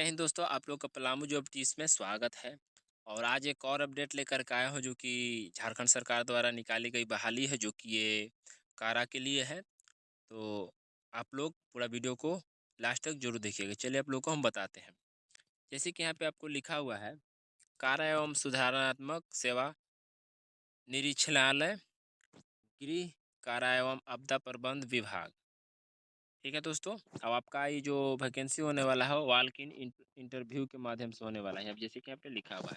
जय हिंद दोस्तों, आप लोग का पलामू जॉब टीस में स्वागत है। और आज एक और अपडेट लेकर के आया हूँ जो कि झारखंड सरकार द्वारा निकाली गई बहाली है जो कि ये कारा के लिए है। तो आप लोग पूरा वीडियो को लास्ट तक जरूर देखिएगा। चलिए आप लोग को हम बताते हैं। जैसे कि यहाँ पे आपको लिखा हुआ है कारा एवं सुधारात्मक सेवा निरीक्षणालय, गृह कारा एवं आपदा प्रबंध विभाग। ठीक है दोस्तों, अब आपका ये जो वैकेंसी होने वाला है वॉक इन इंटरव्यू के माध्यम से होने वाला है। अब जैसे कि यहाँ पे लिखा हुआ है,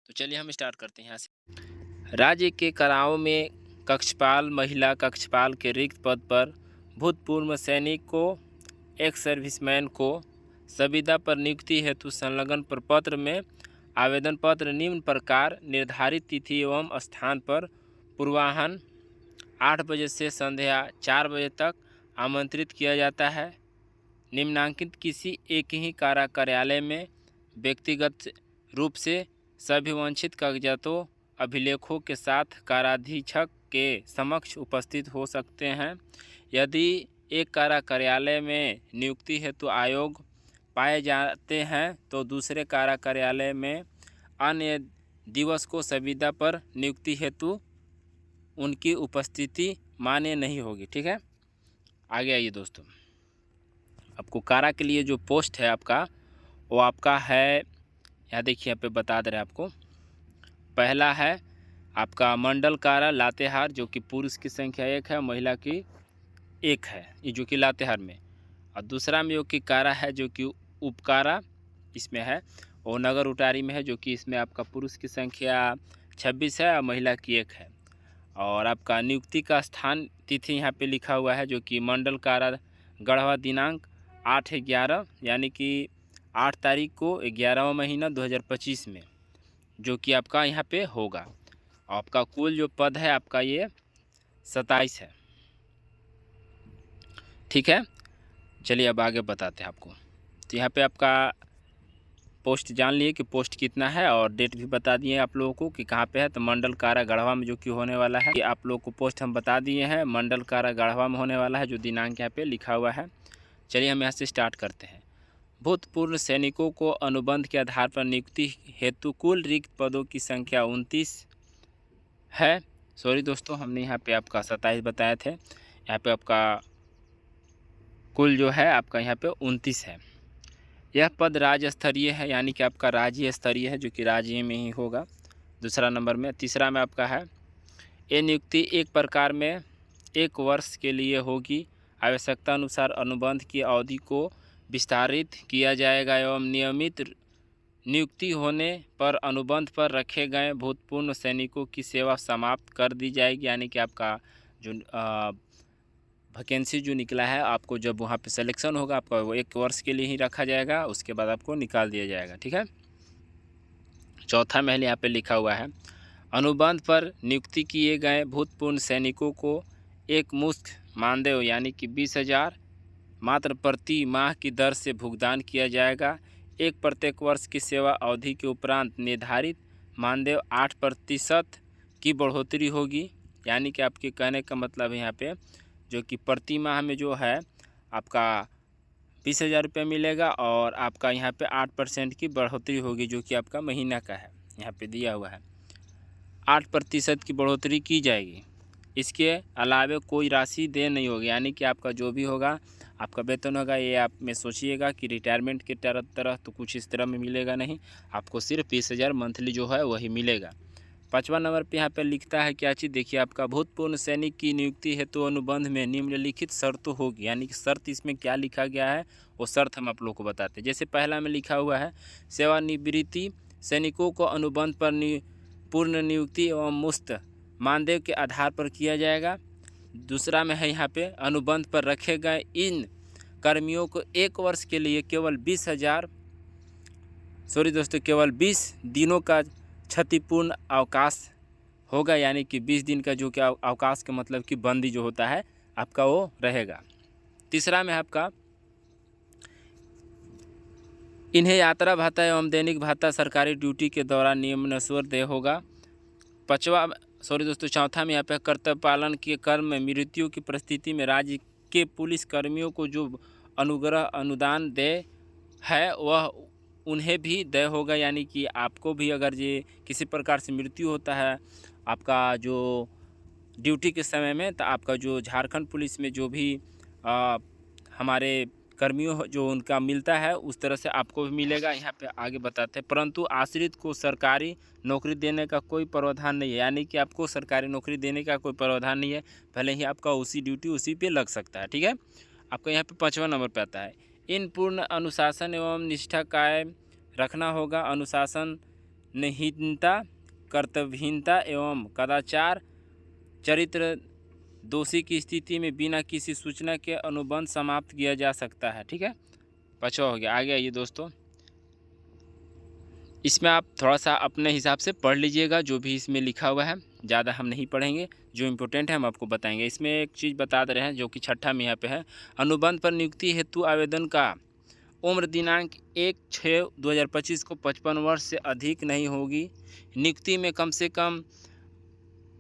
तो चलिए हम स्टार्ट करते हैं यहाँ से। राज्य के कराओं में कक्षपाल, महिला कक्षपाल के रिक्त पद पर भूतपूर्व सैनिक को, एक सर्विसमैन को संविदा पर नियुक्ति हेतु संलग्न प्रपत्र में आवेदन पत्र निम्न प्रकार निर्धारित तिथि एवं स्थान पर पूर्वाह्न 8 बजे से संध्या 4 बजे तक आमंत्रित किया जाता है। निम्नांकित किसी एक ही कारा कार्यालय में व्यक्तिगत रूप से सभी वांछित कागजातों अभिलेखों के साथ काराधीक्षक के समक्ष उपस्थित हो सकते हैं। यदि एक कारा कार्यालय में नियुक्ति हेतु आयोग पाए जाते हैं तो दूसरे कारा कार्यालय में अन्य दिवस को संविदा पर नियुक्ति हेतु उनकी उपस्थिति मान्य नहीं होगी। ठीक है, आगे आइए दोस्तों। आपको कारा के लिए जो पोस्ट है आपका वो आपका है, यहाँ देखिए यहाँ पे बता दे रहे हैं आपको। पहला है आपका मंडल कारा लातेहार जो कि पुरुष की संख्या 1 है, महिला की 1 है, ये जो कि लातेहार में। और दूसरा में जो कि कारा है जो कि उपकारा इसमें है, और नगर उटारी में है जो कि इसमें आपका पुरुष की संख्या 26 है और महिला की 1 है। और आपका नियुक्ति का स्थान तिथि यहाँ पे लिखा हुआ है जो कि मंडल कारा गढ़वा दिनांक 8/11 यानी कि 8 तारीख को 11वां महीना 2025 में जो कि आपका यहाँ पे होगा। आपका कुल जो पद है आपका ये 27 है। ठीक है, चलिए अब आगे बताते हैं आपको। तो यहाँ पे आपका पोस्ट जान लिए कि पोस्ट कितना है और डेट भी बता दिए आप लोगों को कि कहाँ पे है। तो मंडल कारा गढ़वा में जो कि होने वाला है, कि आप लोगों को पोस्ट हम बता दिए हैं, मंडल कारा गढ़वा में होने वाला है जो दिनांक यहाँ पे लिखा हुआ है। चलिए हम यहाँ से स्टार्ट करते हैं। भूतपूर्व सैनिकों को अनुबंध के आधार पर नियुक्ति हेतु कुल रिक्त पदों की संख्या 29 है। सॉरी दोस्तों, हमने यहाँ पे आपका 27 बताए थे, यहाँ पे आपका कुल जो है आपका यहाँ पे 29 है। यह पद राज्य स्तरीय है यानी कि आपका राज्य स्तरीय है जो कि राज्य में ही होगा। दूसरा नंबर में, तीसरा में आपका है ये नियुक्ति एक प्रकार में 1 वर्ष के लिए होगी। आवश्यकता अनुसार अनुबंध की अवधि को विस्तारित किया जाएगा एवं नियमित नियुक्ति होने पर अनुबंध पर रखे गए भूतपूर्व सैनिकों की सेवा समाप्त कर दी जाएगी। यानी कि आपका जो वैकेंसी जो निकला है आपको जब वहाँ पे सिलेक्शन होगा आपका वो 1 वर्ष के लिए ही रखा जाएगा, उसके बाद आपको निकाल दिया जाएगा। ठीक है, चौथा महल यहाँ पे लिखा हुआ है अनुबंध पर नियुक्ति किए गए भूतपूर्व सैनिकों को एक मुश्त मानदेय यानी कि 20,000 मात्र प्रति माह की दर से भुगतान किया जाएगा। एक प्रत्येक वर्ष की सेवा अवधि के उपरांत निर्धारित मानदेय 8% की बढ़ोतरी होगी। यानी कि आपके कहने का मतलब है यहाँ पे जो कि प्रति माह में जो है आपका 20,000 रुपये मिलेगा और आपका यहाँ पे 8% की बढ़ोतरी होगी जो कि आपका महीना का है, यहाँ पे दिया हुआ है 8% की बढ़ोतरी की जाएगी। इसके अलावा कोई राशि दे नहीं होगी, यानी कि आपका जो भी होगा आपका वेतन होगा ये आप में सोचिएगा कि रिटायरमेंट के तरह तो कुछ इस तरह में मिलेगा नहीं, आपको सिर्फ 20,000 मंथली जो है वही मिलेगा। 5वां नंबर पे यहाँ पे लिखता है क्या चीज़, देखिए आपका भूतपूर्व सैनिक की नियुक्ति हेतु तो अनुबंध में निम्नलिखित शर्त होगी। यानी कि शर्त इसमें क्या लिखा गया है वो शर्त हम आप लोग को बताते हैं। जैसे पहला में लिखा हुआ है सेवानिवृत्ति सैनिकों को अनुबंध पर पूर्ण नियुक्ति एवं मुफ्त मानदेय के आधार पर किया जाएगा। दूसरा में है यहाँ पे अनुबंध पर रखे गए इन कर्मियों को 1 वर्ष के लिए केवल 20,000 सॉरी दोस्तों केवल 20 दिनों का क्षतिपूर्ण अवकाश होगा। यानी कि 20 दिन का जो कि अवकाश का मतलब कि बंदी जो होता है आपका वो रहेगा। तीसरा में आपका इन्हें यात्रा भत्ता एवं दैनिक भत्ता सरकारी ड्यूटी के दौरान नियमानुसार देय होगा। चौथा में यहाँ पे कर्तव्य पालन के क्रम में मृत्यु की परिस्थिति में राज्य के पुलिस कर्मियों को जो अनुग्रह अनुदान देय है वह उन्हें भी देय होगा, यानी कि आपको भी अगर ये किसी प्रकार से मृत्यु होता है आपका जो ड्यूटी के समय में, तो आपका जो झारखंड पुलिस में जो भी हमारे कर्मियों जो उनका मिलता है उस तरह से आपको भी मिलेगा। यहाँ पे आगे बताते हैं, परंतु आश्रित को सरकारी नौकरी देने का कोई प्रावधान नहीं है, यानी कि आपको सरकारी नौकरी देने का कोई प्रावधान नहीं है, भले ही आपका उसी ड्यूटी उसी पे लग सकता है। ठीक है, आपका यहाँ पे 5वां नंबर पे आता है, इन पूर्ण अनुशासन एवं निष्ठा कायम रखना होगा। अनुशासन निहीनता, कर्तव्यहीनता एवं कदाचार चरित्र दोषी की स्थिति में बिना किसी सूचना के अनुबंध समाप्त किया जा सकता है। ठीक है, 5वां हो गया। आगे आइए दोस्तों, इसमें आप थोड़ा सा अपने हिसाब से पढ़ लीजिएगा जो भी इसमें लिखा हुआ है, ज़्यादा हम नहीं पढ़ेंगे, जो इम्पोर्टेंट है हम आपको बताएंगे। इसमें एक चीज़ बता दे रहे हैं जो कि 6ठा में यहाँ पे है, अनुबंध पर नियुक्ति हेतु आवेदन का उम्र दिनांक 1/6/2025 को 55 वर्ष से अधिक नहीं होगी। नियुक्ति में कम से कम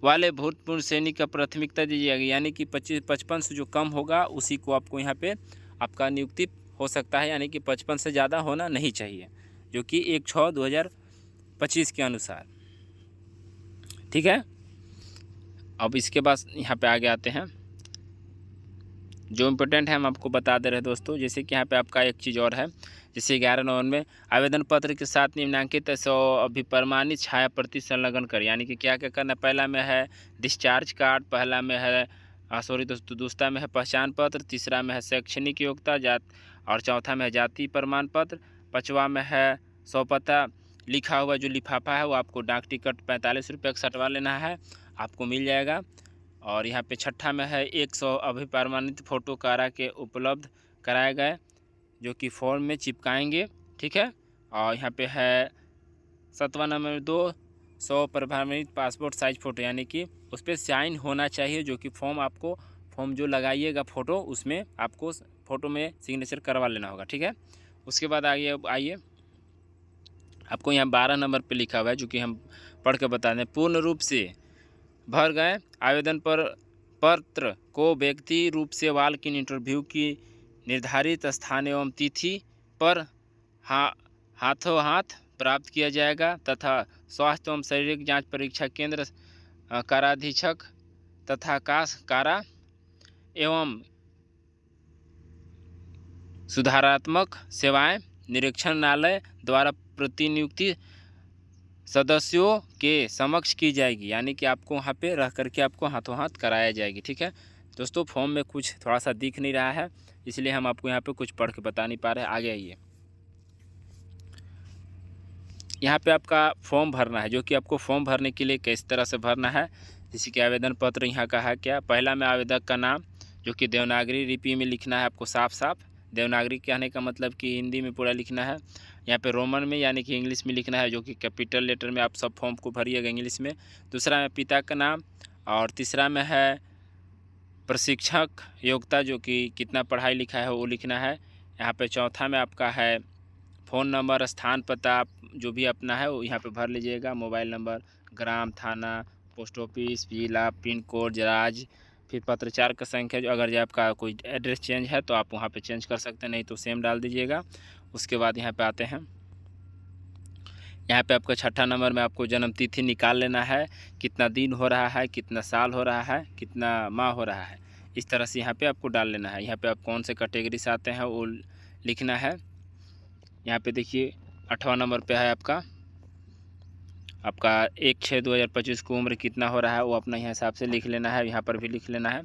वाले भूतपूर्व सैनिक का प्राथमिकता दी जाएगी, यानी कि 55 से जो कम होगा उसी को आपको यहाँ पे आपका नियुक्ति हो सकता है, यानी कि 55 से ज़्यादा होना नहीं चाहिए, जो कि 1/6/2025 के अनुसार। ठीक है, अब इसके बाद यहाँ पे आगे आते हैं, जो इम्पोर्टेंट है हम आपको बता दे रहे हैं दोस्तों। जैसे कि यहाँ पे आपका एक चीज़ और है, जैसे 11 नवंबर में आवेदन पत्र के साथ निम्नांकित 100 अभिप्रमाणित छाया प्रति संलग्न कर, यानी कि क्या क्या करना, पहला में है डिस्चार्ज कार्ड, पहला में है दूसरा में है पहचान पत्र, तीसरा में है शैक्षणिक योग्यता जात, और चौथा में है जाति प्रमाण पत्र, 5वां में है सौपता लिखा हुआ जो लिफाफा है वो आपको डाक टिकट 45 रुपये का सटवा लेना है, आपको मिल जाएगा। और यहाँ पे 6ठा में है 100 अभिप्रमाणित फोटो कारा के उपलब्ध कराए गए जो कि फॉर्म में चिपकाएंगे। ठीक है, और यहाँ पे है 7वां नंबर 200 प्रमाणित पासपोर्ट साइज फ़ोटो, यानी कि उस पर साइन होना चाहिए, जो कि फॉर्म जो लगाइएगा फ़ोटो उसमें आपको फ़ोटो में सिग्नेचर करवा लेना होगा। ठीक है, उसके बाद आइए आपको यहाँ 12 नंबर पे लिखा हुआ है जो कि हम पढ़ के बता दें, पूर्ण रूप से भर गए आवेदन पर पत्र को व्यक्ति रूप से वॉक इन इंटरव्यू की निर्धारित स्थान एवं तिथि पर हाथों हाथ प्राप्त किया जाएगा तथा स्वास्थ्य एवं शारीरिक जांच परीक्षा केंद्र काराधीक्षक तथा कारा एवं सुधारात्मक सेवाएं निरीक्षणालय द्वारा प्रतिनियुक्ति सदस्यों के समक्ष की जाएगी, यानी कि आपको वहाँ पे रह करके आपको हाथों हाथ कराया जाएगी। ठीक है दोस्तों, फॉर्म में कुछ थोड़ा सा दिख नहीं रहा है इसलिए हम आपको यहाँ पे कुछ पढ़ के बता नहीं पा रहे। आगे आइए, यहाँ पे आपका फॉर्म भरना है, जो कि आपको फॉर्म भरने के लिए किस तरह से भरना है, जैसे कि आवेदन पत्र यहाँ का है क्या, पहला में आवेदक का नाम जो कि देवनागरी लिपि में लिखना है आपको साफ साफ, देवनागरी कहने का मतलब कि हिंदी में पूरा लिखना है, यहाँ पे रोमन में यानी कि इंग्लिश में लिखना है, जो कि कैपिटल लेटर में आप सब फॉर्म को भरिएगा इंग्लिश में। दूसरा में पिता का नाम, और तीसरा में है प्रशिक्षक योग्यता जो कि कितना पढ़ाई लिखा है वो लिखना है। यहाँ पे चौथा में आपका है फ़ोन नंबर, स्थान पता जो भी अपना है वो यहाँ पे भर लीजिएगा, मोबाइल नंबर, ग्राम, थाना, पोस्ट ऑफिस, जिला, पिन कोड, राज्य, फिर पत्रचार का संख्या, जो अगर जो आपका कोई एड्रेस चेंज है तो आप वहाँ पे चेंज कर सकते हैं, नहीं तो सेम डाल दीजिएगा। उसके बाद यहाँ पे आते हैं, यहाँ पे आपका 6ठा नंबर में आपको जन्म तिथि निकाल लेना है, कितना दिन हो रहा है, कितना साल हो रहा है, कितना माह हो रहा है, इस तरह से यहाँ पे आपको डाल लेना है। यहाँ पे आप कौन से कैटेगरी से आते हैं वो लिखना है। यहाँ पे देखिए 8वां नंबर पे है आपका 1/6/2025 को उम्र कितना हो रहा है वो अपना यहाँ हिसाब से लिख लेना है, यहाँ पर भी लिख लेना है।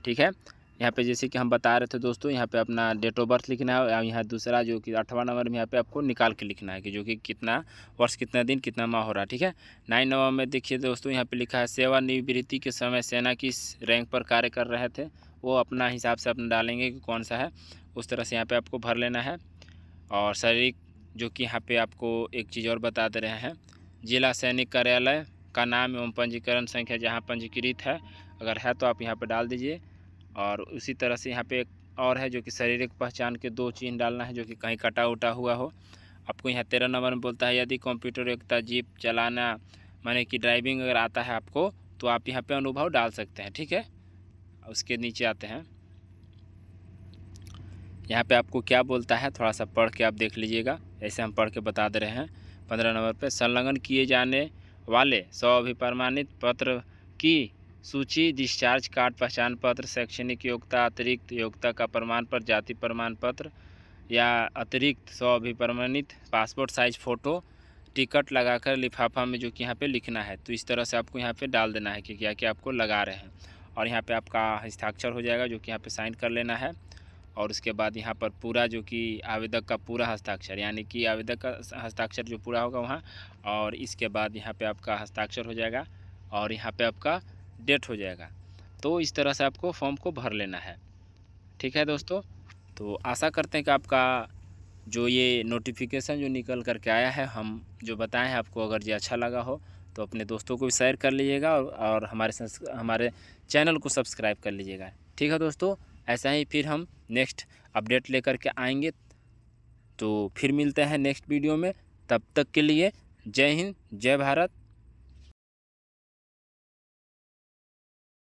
ठीक है, यहाँ पे जैसे कि हम बता रहे थे दोस्तों, यहाँ पे अपना डेट ऑफ बर्थ लिखना है, और यहाँ दूसरा जो कि 8वां नंबर में यहाँ पे आपको निकाल के लिखना है कि जो कि कितना वर्ष, कितना दिन, कितना माह हो रहा है। ठीक है, 9 नंबर में देखिए दोस्तों, यहाँ पे लिखा है सेवानिवृत्ति के समय सेना किस रैंक पर कार्य कर रहे थे, वो अपना हिसाब से अपना डालेंगे कि कौन सा है, उस तरह से यहाँ पर आपको भर लेना है। और शारीरिक जो कि यहाँ पे आपको एक चीज़ और बता दे रहे हैं, जिला सैनिक कार्यालय का नाम एवं पंजीकरण संख्या जहाँ पंजीकृत है, अगर है तो आप यहाँ पे डाल दीजिए। और उसी तरह से यहाँ पे एक और है जो कि शारीरिक पहचान के 2 चिन्ह डालना है, जो कि कहीं कटा उटा हुआ हो। आपको यहाँ 13 नंबर में बोलता है, यदि कंप्यूटर योग्यता जीप चलाना माने कि ड्राइविंग अगर आता है आपको तो आप यहाँ पे अनुभव डाल सकते हैं। ठीक है, उसके नीचे आते हैं, यहाँ पे आपको क्या बोलता है थोड़ा सा पढ़ के आप देख लीजिएगा। ऐसे हम पढ़ के बता दे रहे हैं। 15 नंबर पे संलग्न किए जाने वाले 100 अभिप्रमाणित पत्र की सूची डिस्चार्ज कार्ड, पहचान पत्र, शैक्षणिक योग्यता, अतिरिक्त योग्यता का प्रमाण पत्र, जाति प्रमाण पत्र या अतिरिक्त 100 अभिप्रमाणित पासपोर्ट साइज फ़ोटो, टिकट लगाकर लिफाफा में जो कि यहाँ पे लिखना है। तो इस तरह से आपको यहाँ पे डाल देना है कि क्या क्या आपको लगा रहे हैं। और यहाँ पे आपका हस्ताक्षर हो जाएगा जो कि यहाँ पे साइन कर लेना है। और उसके बाद यहाँ पर पूरा जो कि आवेदक का पूरा हस्ताक्षर, यानी कि आवेदक का हस्ताक्षर जो पूरा होगा वहाँ, और इसके बाद यहाँ पे आपका हस्ताक्षर हो जाएगा और यहाँ पे आपका डेट हो जाएगा। तो इस तरह से आपको फॉर्म को भर लेना है। ठीक है दोस्तों, तो आशा करते हैं कि आपका जो ये नोटिफिकेशन जो निकल कर के आया है, हम जो बताएं हैं आपको, अगर ये अच्छा लगा हो तो अपने दोस्तों को भी शेयर कर लीजिएगा और हमारे चैनल को सब्सक्राइब कर लीजिएगा। ठीक है दोस्तों, ऐसा ही फिर हम नेक्स्ट अपडेट लेकर के आएंगे। तो फिर मिलते हैं नेक्स्ट वीडियो में। तब तक के लिए जय हिंद, जय भारत।